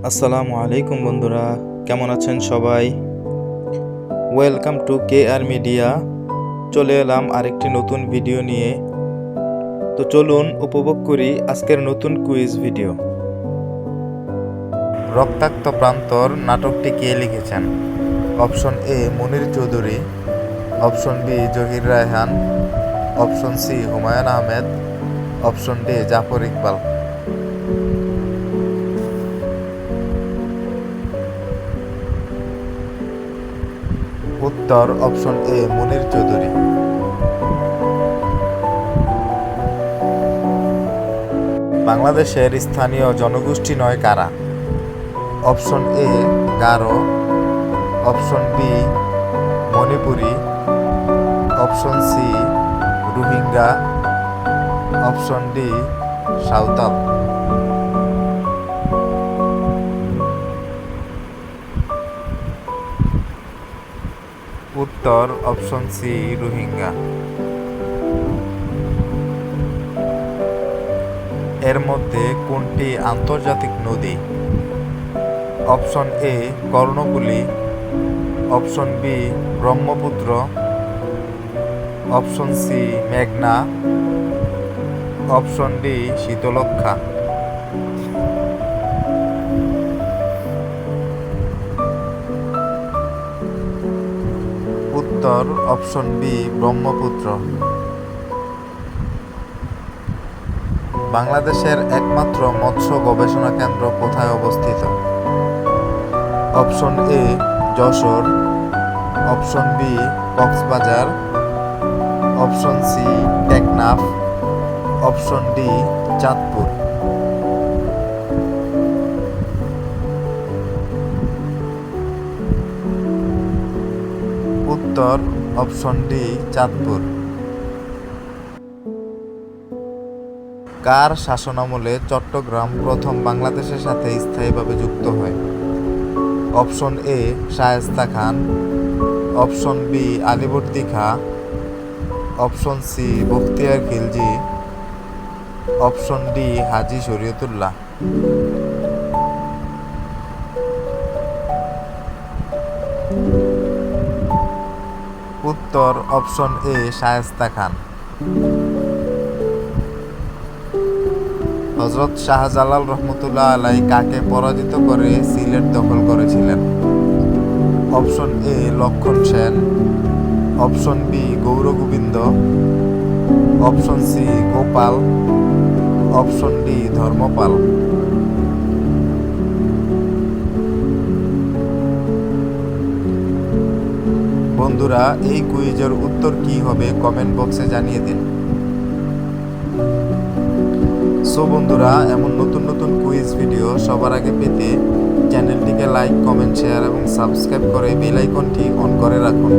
আসসালামু আলাইকুম বন্ধুরা, কেমন আছেন সবাই? Welcome to K R media. চলে এলাম আরেকটি নতুন ভিডিও নিয়ে। তো চলুন উপভোগ করি আজকের নতুন কুইজ ভিডিও। রক্তাক্ত প্রান্তর নাটকটি কে লিখেছেন? Option A Munier Chowdhury, option B Zahir Raihan, option C Humayun Ahmed, option D Jafar Iqbal. উত্তর অপশন এ মুনির চৌধুরী। বাংলাদেশের স্থানীয় জনগোষ্ঠী নয় কারা? Option A Garo, option B Manipuri, option C Rohingya, option D Santal. উত্তর অপশন সি রোহিঙ্গা। এর মধ্যে কোনটি আন্তর্জাতিক নদী? Option A Karnaphuli, option B Brahmaputra, option C মেঘনা, অপশন ডি শীতলক্ষ্যা। উত্তর অপশন বি ব্রহ্মপুত্র। বাংলাদেশের একমাত্র মৎস্য গবেষণা কেন্দ্র কোথায় অবস্থিত? Option A Jessore, option B Cox's Bazar, option C Teknaf, option D Chandpur. উত্তর অপশন ডি চাঁদপুর। কার শাসনামলে চট্টগ্রাম প্রথম বাংলাদেশের সাথে স্থায়ীভাবে যুক্ত হয়? Option A Shaista Khan, option B Alivardi Khan, option C Bakhtiyar Khilji, option D Haji Shariatullah. উত্তর অপশন এ শায়েস্তা খান। হযরত শাহজালাল রহমতুল্লাহ আলাই কাকে পরাজিত করে সিলেট দখল করেছিলেন? Option A Lakshman Sen, option B Gaurgobinda, option C Gopal, option D Dharmapal. বন্ধুরা, এই কুইজের উত্তর কি হবে কমেন্ট বক্সে জানিয়ে দিন। সো বন্ধুরা, এমন নতুন নতুন কুইজ ভিডিও সবার আগে পেতে চ্যানেলটিকে লাইক, কমেন্ট, শেয়ার এবং সাবস্ক্রাইব করে বেল আইকনটি অন করে রাখুন।